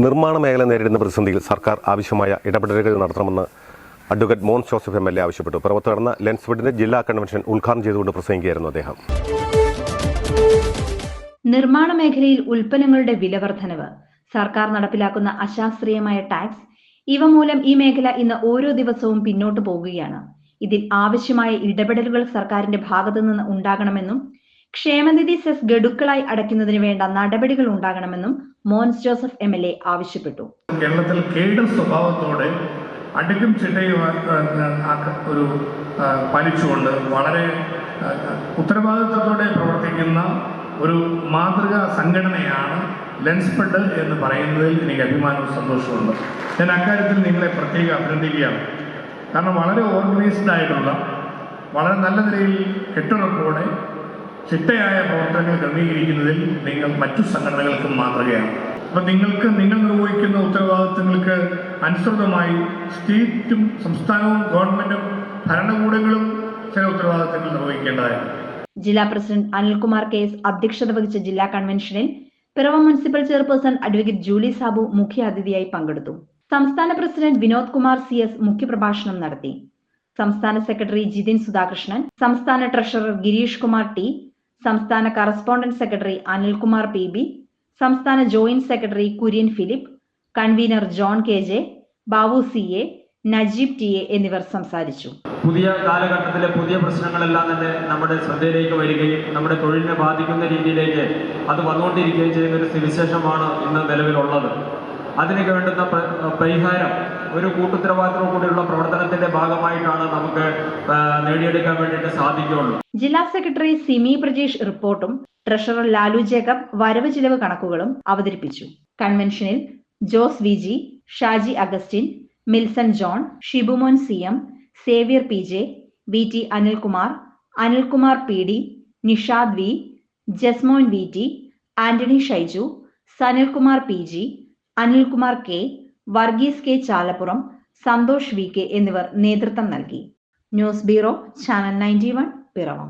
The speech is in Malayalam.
നിർമ്മാണ മേഖല നേരിടുന്ന പ്രതിസന്ധിയിൽ സർക്കാർ ആവശ്യമായ ഇടപെടലുകൾ നടത്തണമെന്ന് അഡ്വക്കേറ്റ് മോൻസ് ജോസഫ് MLA ആവശ്യപ്പെട്ടു. പുറത്ത് നടന്ന ലെൻസ്ഫെഡിന്റെ ജില്ലാ കൺവെൻഷൻ ഉദ്ഘാടനം ചെയ്തുകൊണ്ട് പ്രസംഗിക്കുകയായിരുന്നു അദ്ദേഹം. നിർമ്മാണ മേഖലയിൽ ഉൽപ്പന്നങ്ങളുടെ വിലവർദ്ധനവ്, സർക്കാർ നടപ്പിലാക്കുന്ന അശാസ്ത്രീയമായ ടാക്സ്, ഇവ മൂലം ഈ മേഖല ഇന്ന് ഓരോ ദിവസവും പിന്നോട്ട് പോകുകയാണ്. ഇതിൽ ആവശ്യമായ ഇടപെടലുകൾ സർക്കാരിന്റെ ഭാഗത്തുനിന്ന് ഉണ്ടാകണമെന്നും ക്ഷേമനിധി സെസ് ഗഡുക്കളായി അടയ്ക്കുന്നതിന് വേണ്ട നടപടികൾ ഉണ്ടാകണമെന്നും മോൻസ് ജോസഫ് MLA ആവശ്യപ്പെട്ടു. കേരളത്തിൽ കേഡർ സ്വഭാവത്തോടെ അടുക്കും ചിട്ടയും ഒരു പാലിച്ചുകൊണ്ട് വളരെ ഉത്തരവാദിത്വത്തോടെ പ്രവർത്തിക്കുന്ന ഒരു മാതൃകാ സംഘടനയാണ് ലെൻസ്ഫെഡ് എന്ന് പറയുന്നതിൽ എനിക്ക് അഭിമാനവും സന്തോഷമുണ്ട്. ഞാൻ അക്കാര്യത്തിൽ നിങ്ങളെ പ്രത്യേകം അഭിനന്ദിക്കുകയാണ്. കാരണം വളരെ ഓർഗനൈസ്ഡ് ആയിട്ടുള്ള, വളരെ നല്ല നിലയിൽ കെട്ടുറപ്പോടെ ചിട്ടയായ പ്രവർത്തനങ്ങൾ ക്രമീകരിക്കുന്നതിൽ നിങ്ങൾ മറ്റു സംഘടനകൾക്കും മാതൃകയാണ്. അപ്പം നിങ്ങൾ നിർവഹിക്കുന്ന ഉത്തരവാദിത്തങ്ങൾക്ക് അനുസൃതമായി സ്റ്റേറ്റും സംസ്ഥാനവും ഗവൺമെന്റും ഭരണകൂടങ്ങളും ചില ഉത്തരവാദിത്തങ്ങൾ നിർവഹിക്കേണ്ടതായിരുന്നു. ജില്ലാ പ്രസിഡന്റ് അനിൽകുമാർ KS അധ്യക്ഷത വഹിച്ച ജില്ലാ കൺവെൻഷനിൽ Piravom municipal chairperson advocate Julie Sabu മുഖ്യാതിഥിയായി പങ്കെടുത്തു. സംസ്ഥാന പ്രസിഡന്റ് വിനോദ് കുമാർ CS മുഖ്യപ്രഭാഷണം നടത്തി. സംസ്ഥാന സെക്രട്ടറി ജിതിൻ സുധാകൃഷ്ണൻ, സംസ്ഥാന ട്രഷറർ ഗിരീഷ് കുമാർ T, സംസ്ഥാന കറസ്പോണ്ടന്റ് സെക്രട്ടറി അനിൽകുമാർ PB, സംസ്ഥാന joint secretary Kurian Philip, convener John KJ, Babu CA, Najeeb TA എന്നിവർ സംസാരിച്ചു. പുതിയ കാലഘട്ടത്തിലെ പുതിയ പ്രശ്നങ്ങളെല്ലാം തന്നെ നമ്മുടെ ശ്രദ്ധയിലേക്ക് വരികയും നമ്മുടെ തൊഴിലിനെ ബാധിക്കുന്ന രീതിയിലേക്ക് അത് വന്നുകൊണ്ടിരിക്കുകയും ചെയ്യുന്ന ഒരു സ്ഥിതിവിശേഷമാണ് ഇന്ന് നിലവിലുള്ളത്. അതിനൊക്കെ വേണ്ടുന്ന പരിഹാരം ഒരു കൂട്ടുത്തരവാദിത്തത്തോടു കൂടിയുള്ള പ്രവർത്തനത്തിന്റെ ഭാഗമായിട്ടാണ് നമുക്ക് നേടിയെടുക്കാൻ വേണ്ടിയിട്ട് സാധിക്കുകയുള്ളൂ. ജില്ലാ സെക്രട്ടറി സിമി പ്രജേഷ് റിപ്പോർട്ടും ട്രഷറർ ലാലു ജേക്കബ് വരവ് ചിലവ് കണക്കുകളും അവതരിപ്പിച്ചു. കൺവെൻഷനിൽ Jose VG, Shaji Augustine, Milson John, Shibumon CM, Xavier PJ, VT Anilkumar, Anilkumar PD, Nishad V, Jasmon VT, Antony Shaiju, Sanilkumar PG, Anilkumar K, Varghese K Chalappuram, Santhosh VK എന്നിവർ നേതൃത്വം നൽകി. News bureau, channel 91, Piravom.